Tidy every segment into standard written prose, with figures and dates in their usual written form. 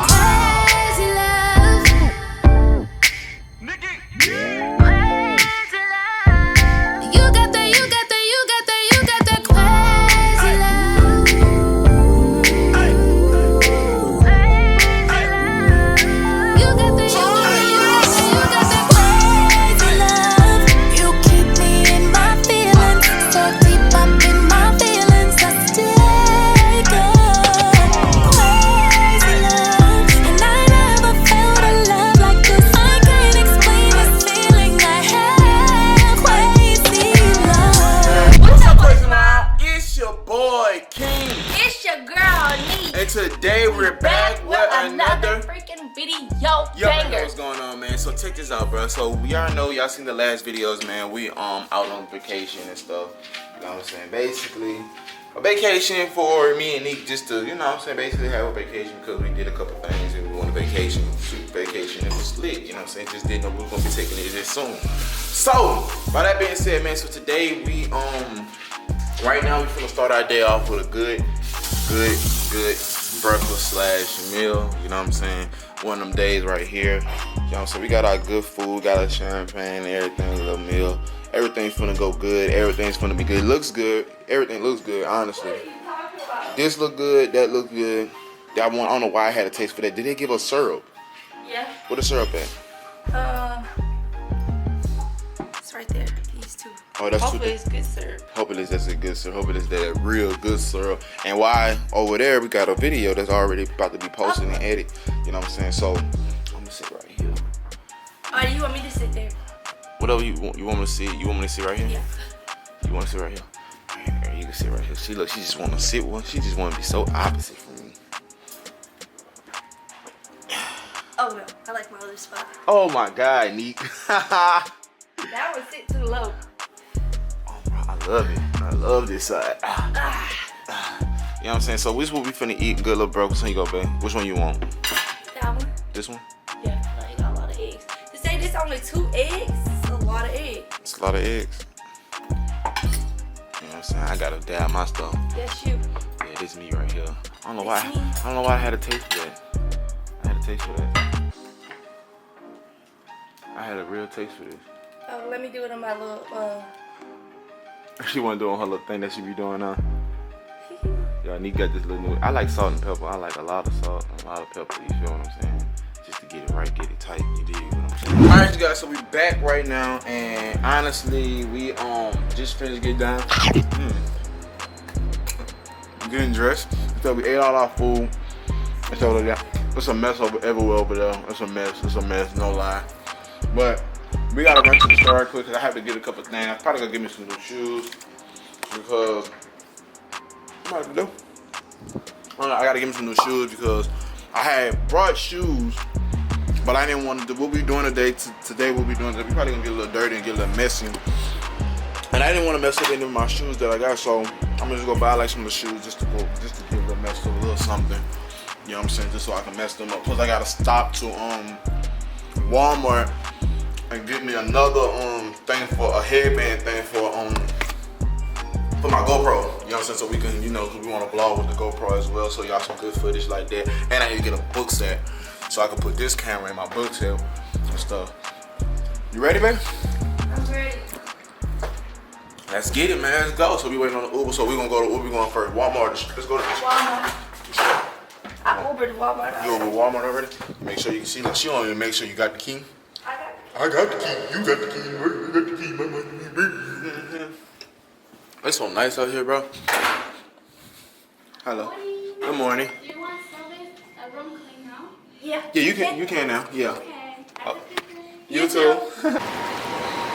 crazy love. Nique. Crazy love. You got that crazy love. Crazy love. You got that crazy love. You keep me in my feelings, so deep up in my feelings. I stay good. Crazy love, and I never felt a love like this. I can't explain this feeling I have. Crazy love. What's up, Crazy Mob? It's your boy King, It's your girl, Nique. and today we're back with another freaking video Yo, man, banger. what's going on, man? So check this out, bro. So we already know, y'all seen the last videos, man. We out on vacation and stuff. You know what I'm saying? Basically, a vacation for me and Nique, just to, you know what I'm saying, basically have a vacation because we did a couple things and we went on vacation, super vacation. It was lit, you know what I'm saying? Just didn't know we were gonna be taking it this soon. So, by that being said, man, so today we right now we finna start our day off with a good breakfast slash meal, you know what I'm saying? One of them days right here. You know what I'm saying? We got our good food, got our champagne, everything, a little meal. Everything's finna go good, everything's finna be good. Looks good, everything looks good, honestly. This look good, that look good. That one, I don't know why I had a taste for that. Did they give us syrup? Yeah. What the syrup at? It's right there. These two. Oh, that's Hopefully too. it's good syrup. Hopefully that's a good syrup. Hopefully it's that real good syrup. And why over there we got a video that's already about to be posted and edited. You know what I'm saying? So I'm gonna sit right here. Oh, you want me to sit there? Whatever you want me to see. You want me to sit right here? Yeah. You want to sit right here? Alright, you can sit right here. She just want to sit one. She just want to be so opposite from me. Oh no, I like my other spot. Oh my God, Nique. That one sit too low. Oh bro, I love it. I love this side. You know what I'm saying? So which one we finna eat? Good little breakfast. Here you go, babe. Which one you want? That one? This one? Yeah, I got a lot of eggs. To say this only 2 eggs, it's a lot of eggs. It's a lot of eggs. You know what I'm saying? I gotta dab my stuff. That's you. Yeah, this me right here. I don't know why. It's me. I don't know why I had a taste for that. I had a taste for that. I had a real taste for this. Oh, let me do it on my little, She wanna do on her little thing that she be doing now. Y'all, Nique got this little new. I like salt and pepper. I like a lot of salt and a lot of pepper. You feel what I'm saying? Just to get it right, get it tight. You dig what I'm saying? All right, you guys. So we back right now, and honestly, we just finished getting done. Getting dressed. So we ate all our food. And so it's a mess everywhere over there. It's a mess. It's a mess. No lie. But we gotta run to the store quick because I have to get a couple things. I'm probably gonna give me some new shoes because what am I gonna do? I gotta give me some new shoes because I had brought shoes, but I didn't want to do what we doing today. Today, what we doing? We probably gonna get a little dirty and get a little messy. And I didn't want to mess up any of my shoes that I got, so I'm gonna just go buy like some of the shoes just to get a little messed up, a little something. You know what I'm saying? Just so I can mess them up. Plus, I gotta stop to Walmart and get me another thing for a headband thing for my GoPro. You know what I'm saying? So we can, you know, 'cause we want to vlog with the GoPro as well. So y'all some good footage like that. And I need to get a book set so I can put this camera in my book set and stuff. You ready, babe? I'm ready. Let's get it, man. Let's go. So we waiting on the Uber. So we gonna go to Uber. We going first. Walmart. Let's go to this. Walmart. I Ubered Walmart. You over Walmart already? Make sure you can see. Like, she don't even make sure you got the key. I got I got the key. You got the key. You got the key. It's so nice out here, bro. Hello. Good morning. Do you want service a room clean now? Yeah. Yeah, you can now. Yeah. Okay. Have a good day. You too.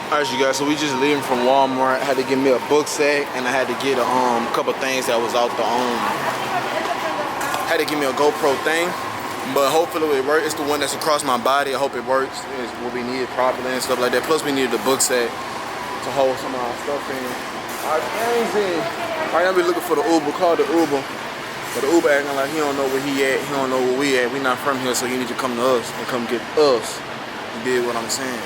Alright, you guys. So we just leaving from Walmart. I had to get me a book set, and I had to get a couple things that was out the Had to give me a GoPro thing, but hopefully it works. It's the one that's across my body. I hope it works. It's what we needed properly and stuff like that. Plus, we needed the book set to hold some of our stuff in. Our things in. Right now, we looking for the Uber. Call the Uber. But the Uber acting like he don't know where he at. He don't know where we at. We not from here, so you need to come to us and come get us. You did what I'm saying.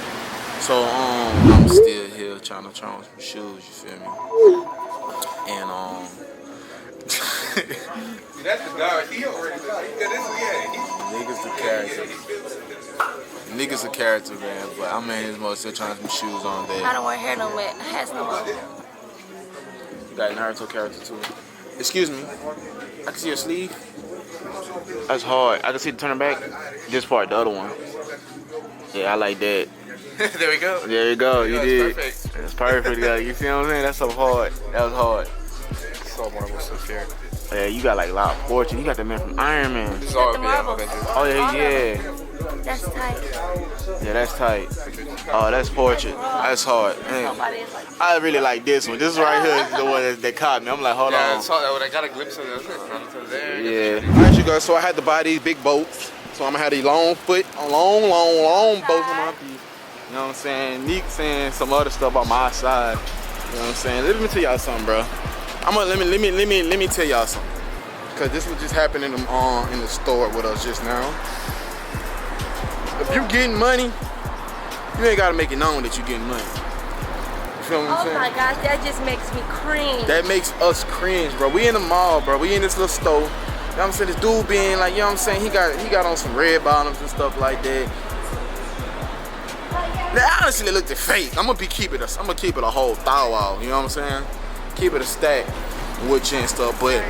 So I'm still here trying to try on some shoes. You feel me? And That's the guard. He already. Niggas the character. Niggas a character, man. But I'm in his mode still trying some shoes on there. I don't wear hair no more. Hats no more. You got Naruto character too. Excuse me. I can see your sleeve. That's hard. I can see the turning back. This part, the other one. Yeah, I like that. There we go. There you go. You did. Perfect. That's perfect. Yeah. You see what I'm saying? That's so hard. That was hard. So Marvel stuff here. Yeah, you got like a lot of fortune. You got the man from Iron Man. This is all the yeah, Marvels. Avengers. Oh yeah, yeah. That's tight. Yeah, that's tight. Oh, that's portrait. That's hard. Man, Nobody is like. I really like this one. This right here is the one that caught me. I'm like, hold Yeah, I on. saw that when I got a glimpse of it. I was like, Naruto there. Yeah. All right, you guys. So I had to buy these big boats. So I'm gonna have these long boats on my feet. You know what I'm saying? Nique saying some other stuff on my side. You know what I'm saying? Let me tell y'all something, bro. Let me tell y'all something. Cause this was just happening in the store with us just now. If you getting money, you ain't gotta make it known that you getting money. You feel what I'm saying? Oh my gosh, that just makes me cringe. That makes us cringe, bro. We in the mall, bro. We in this little store. You know what I'm saying? This dude being like, you know what I'm saying? He got on some red bottoms and stuff like that. That honestly looked fake. I'm gonna keep it a whole thou out. You know what I'm saying? Keep it a stack with you and stuff. But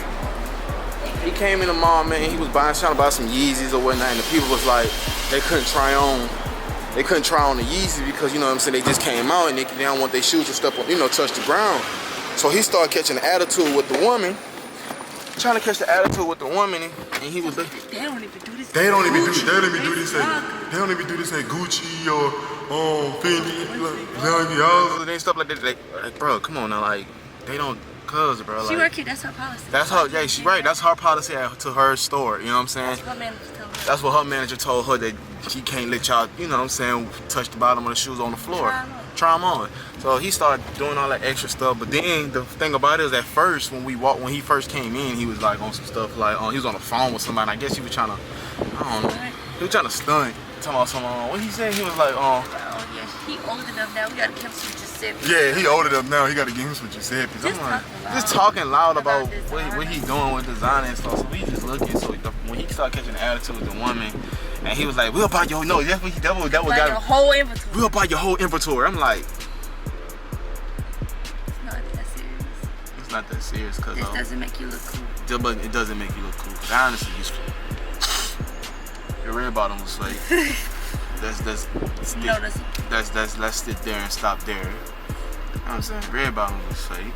he came in the mall, man. He was trying to buy some Yeezys or whatnot, and the people was like, they couldn't try on the Yeezys because you know what I'm saying? They just came out and they don't want their shoes to step on, touch the ground. So he started catching the attitude with the woman. Trying to catch the attitude with the woman, and he was like, They don't even do this. They don't even do this at Gucci or Fendi, they stuff like that. Like, bro, come on now, like they don't, bro. She Like, work here. That's her policy. that's her. Yeah, she right. That's her policy to her store. You know what I'm saying? What manager told her? That's what her manager told her, that she can't let y'all, you know what I'm saying, touch the bottom of the shoes on the floor. Try them on. So he started doing all that extra stuff. But then the thing about it is, at first when he first came in, he was like on some stuff like he was on the phone with somebody. I guess he was trying to, I don't know, he was trying to stunt. Talking about some, what he said? He was like, Oh yeah, he old enough now. We gotta keep some Giuseppe. Yeah, he older than now. He got to give him some Giuseppe. just talking loud about what he doing with design and stuff. So we just looking. So when he started catching the attitude with the woman, and he was like, "We'll buy your that's what that Like got your whole inventory. We'll buy your whole inventory." I'm like, Not that serious. it's not that serious, cause This doesn't make you look cool. but it doesn't make you look cool. Cause honestly, your red bottom was fake. Let's sit there and stop there. You know what I'm saying? Red bottom was fake.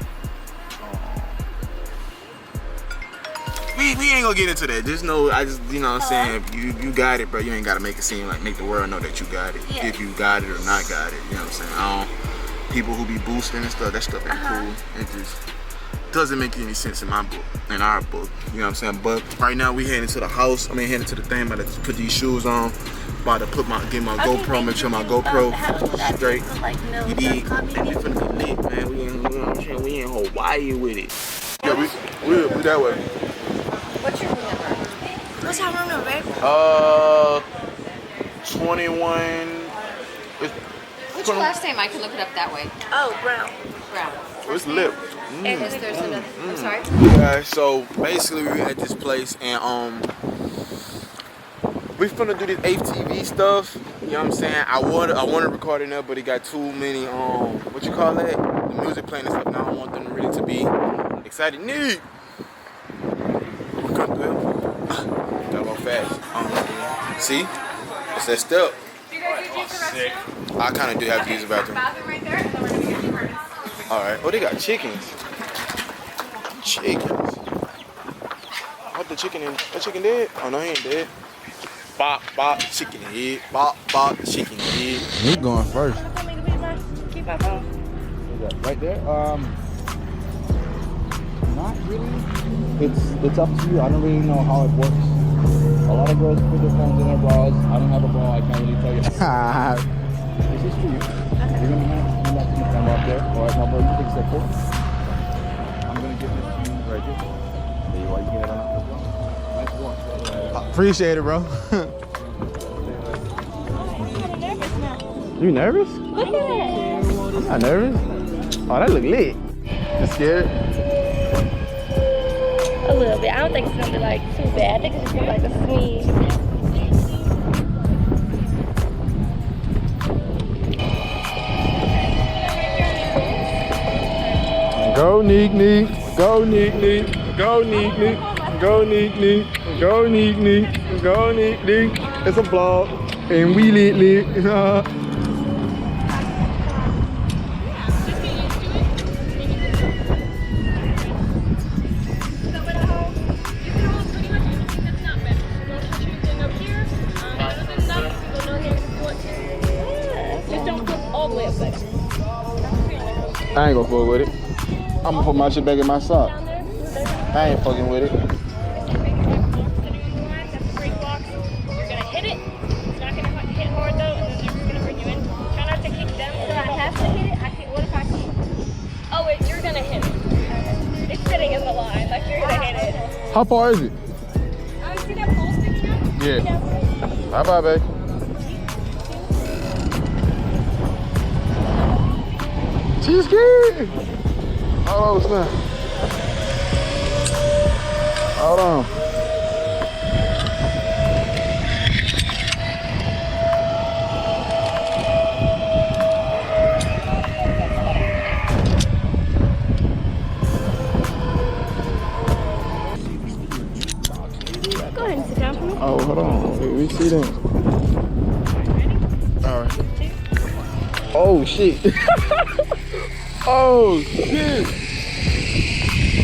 We ain't gonna get into that. Just know, you know what I'm saying, you got it, bro. You ain't gotta make it seem like, make the world know that you got it. Yeah. If you got it or not got it, you know what I'm saying? People who be boosting and stuff, that stuff ain't cool. It just doesn't make any sense in my book, in our book. You know what I'm saying? But right now we heading to the house. Heading to the thing, about to put these shoes on. About to get my GoPro, make sure my GoPro straight. You dig? And we finna be lit, man. We in Hawaii with it. Yeah, we that way. What's your room number? What's your room number, babe? 21. What's your last name? I can look it up that way. Oh, Brown. Brown. It's lit. And there's another. I'm sorry. Yeah, so basically we at this place and we finna do this ATV stuff. You know what I'm saying? I wanna record it up, but it got too many what you call that? The music playing and stuff. Now I don't want them really to be excited. Nique! Come through. Gotta go fast. See? It's that step. Sick. I kinda do have to use the bathroom. Right there, and then we're gonna get you first. Alright. Oh, they got chickens. Chickens. What, the chicken dead? Oh no, he ain't dead. Bop, bop, chicken head. Bop, bop, chicken head. He going first. Keep my phone. Right there. Not really. It's up to you. I don't really know how it works. A lot of girls put their phones in their bras. I don't have a bra. I can't really tell you. This is for you. You're gonna have to let me come up there. All right, now, bro, you fix that coat. I'm gonna give this to you right here. There you are. You get it on up. Nice one. Appreciate it, bro. You nervous? Look at it. I'm not nervous. Oh, that look lit. You scared? A little bit. I don't think it's gonna be like too bad. I think it's just gonna be like a sneeze. Go Nique. Go Nique. Go Nique. Go Nique. Go Nique. Go Nique. It's a vlog. And we lit. Just don't put all the way up there. I ain't gonna fuck with it. I'm gonna put my shit back in my sock. I ain't fucking with it. You're gonna hit it. It's not gonna hit hard though, and then they're just gonna bring you in. Try not to kick them. So I have to hit it. I can't. What if I can't? Oh wait, you're gonna hit it. It's sitting in the line. Like you're gonna hit it. How far is it? See that pole sticking out? Yeah. Bye, babe. She's scared. Hold on, what's that? Hold on. Go ahead and sit down for me. Oh, hold on. We see them. All right. Oh shit. Oh shit.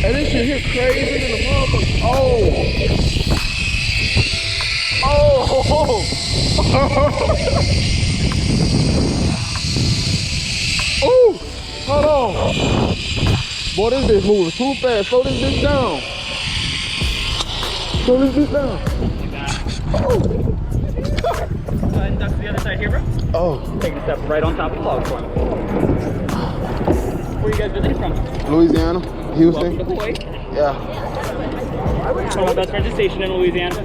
And this shit hit crazy than the motherfucker. Oh. Oh. Hold on. Boy, this bitch moving too fast. Slow this bitch down. Slow this bitch down. Oh. Go ahead and duck to the other side here, bro. Oh. Taking a step right on top of the log for me. Where you guys visiting from? Louisiana, Houston. Welcome to Hawaii. Yeah. One of my best friends is stationed in Louisiana.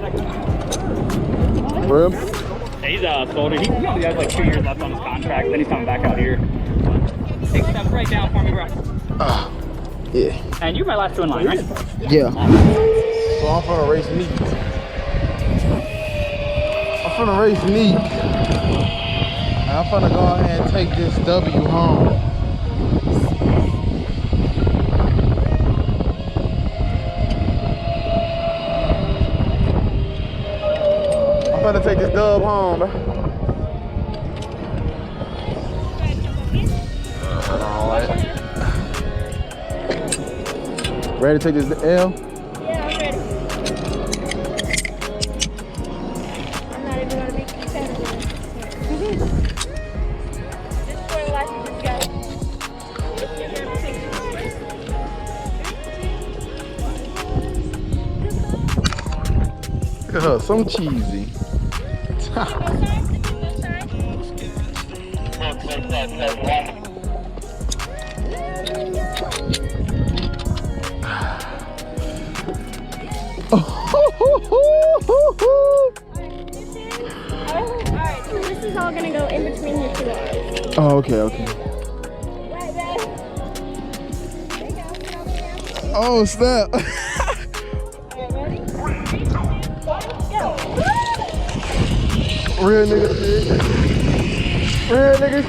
Rib. He's sold it. He only has like 2 years left on his contract. Then he's coming back out here. Take a step right down for me, bro. Yeah. And you're my last two in line, right? Yeah. So I'm finna race Nique. And I'm finna go ahead and take this W home. I'm finna take this dub home, bro. Alright. Ready to take this L? Yeah, I'm ready. I'm not even gonna be competitive. Just for the life of this guy. Look at her, so cheesy. Alright, so this is all gonna go in between your two arms. Oh, okay. Right, babe. There you go. Oh, snap. Alright, ready? Go. Real nigga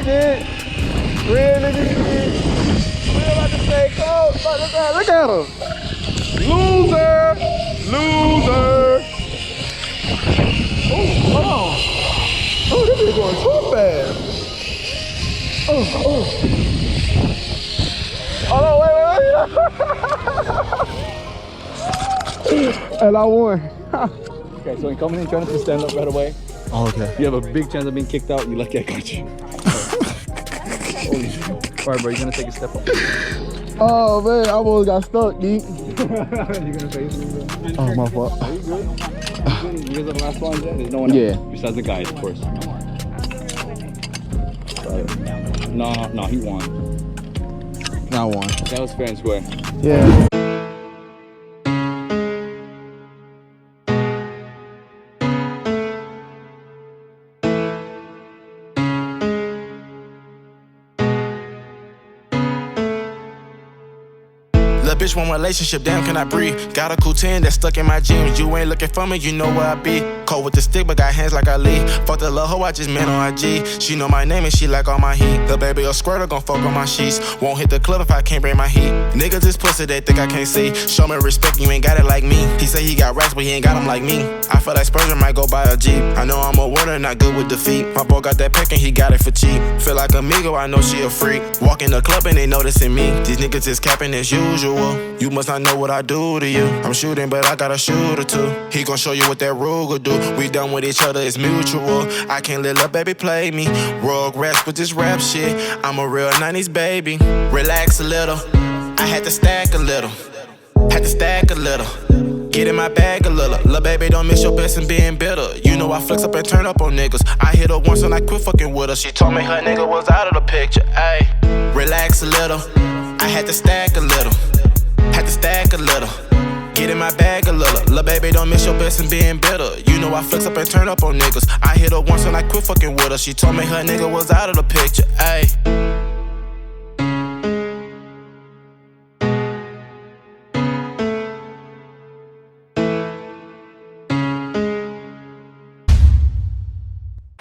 shit. Real nigga shit. We about to stay close. Look at him. Loser. Oh, hold on. Oh, this is going too fast. Oh. Hold on, wait. And I won. Okay, so in coming in, trying to stand up right away. Oh, okay. You have a big chance of being kicked out. You lucky I got you. Holy shit. All right, bro, you're gonna take a step up. Oh, man, I almost got stuck, Nique. You're gonna face me, bro. Oh, my fault. Are you good? You guys are the last ones yet? There's no one else? Yeah. Besides the guys, of course. No, he won. I won. That was fair and square. Yeah. bitch want relationship, damn can I breathe? Got a cool 10 that's stuck in my jeans. You ain't looking for me, you know where I be. Cold with the stick, but got hands like Ali. Fuck the little hoe I just met on IG. She know my name and she like all my heat. The baby a squirter gon' fuck on my sheets. Won't hit the club if I can't bring my heat. Niggas is pussy, they think I can't see. Show me respect, you ain't got it like me. He say he got racks, but he ain't got them like me. I feel like Spurgeon might go buy a Jeep. I know I'm a winner, not good with defeat. My boy got that pick and he got it for cheap. Feel like amigo, I know she a freak. Walk in the club and they noticing me. These niggas is capping as usual. You must not know what I do to you. I'm shooting, but I got a shooter too. He gon' show you what that Ruger do. We done with each other, it's mutual. I can't let lil' baby play me. Rogue rats with this rap shit. I'm a real 90s baby. Relax a little. I had to stack a little. Had to stack a little. Get in my bag a little. Lil' baby, don't miss your best and being bitter. You know I flex up and turn up on niggas. I hit her once and I quit fucking with her. She told me her nigga was out of the picture. Ayy, relax a little. I had to stack a little. Had to stack a little. Get in my bag a little. Lil' baby, don't miss your best and being bitter. You know I flex up and turn up on niggas. I hit her once and I quit fucking with her. She told me her nigga was out of the picture. Ayy.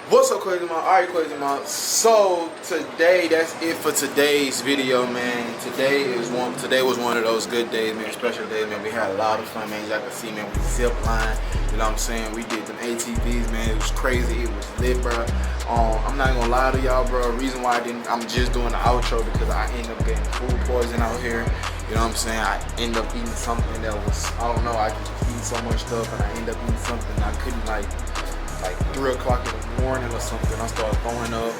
What's up, Crazy Mom? Alright, Crazy Mom. So today, that's it for today's video, man. Today was one of those good days, man. Special days, man. We had a lot of fun, man. Y'all can see, man. We zip line. You know what I'm saying? We did them ATVs, man. It was crazy. It was lit, bro. I'm not gonna lie to y'all, bro. Reason why I'm just doing the outro because I end up getting food poison out here. You know what I'm saying? I end up eating something that was, I don't know. I just eat so much stuff, and I end up eating something I couldn't like 3 o'clock in the morning or something. I started throwing up.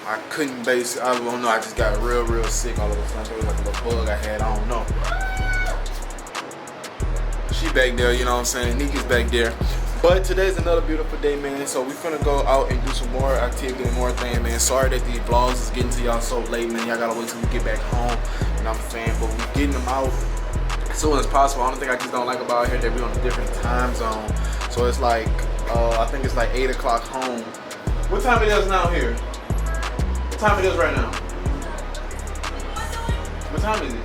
I couldn't I don't know. I just got real sick all of a sudden. It was like a little bug I had. I don't know. She back there, you know what I'm saying? Nique's back there. But today's another beautiful day, man. So we finna go out and do some more activity and more things, man. Sorry that these vlogs is getting to y'all so late, man. Y'all gotta wait till we get back home. You know what I'm saying? But we getting them out as soon as possible. Only thing I just don't like about here that we on a different time zone. So it's like I think it's like 8 o'clock home. What time it is now here? What time it is right now? What time is it?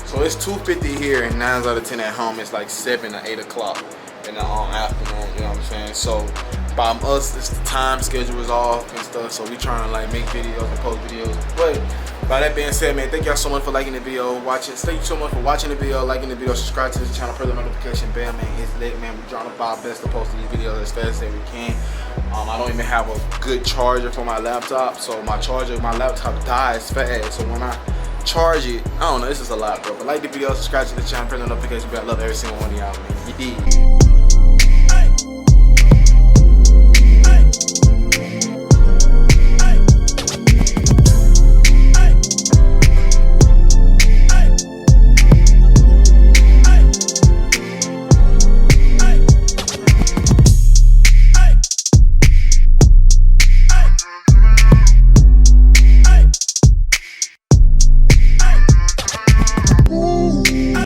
So it's 2:50 here and 9 out of 10 at home. It's like 7 or 8 o'clock in the afternoon, you know what I'm saying? So by us, it's the time schedule is off and stuff. So we trying to like make videos and post videos. But by that being said, man, thank y'all so much for liking the video, watching. Thank you so much for watching the video, liking the video, subscribe to the channel, press the notification bell, man. It's lit, man. We're trying to buy our best to post these videos as fast as we can. I don't even have a good charger for my laptop, so my laptop dies fast. So when I charge it, I don't know, this is a lot, bro. But like the video, subscribe to the channel, press the notification bell. I love every single one of y'all, man. You did.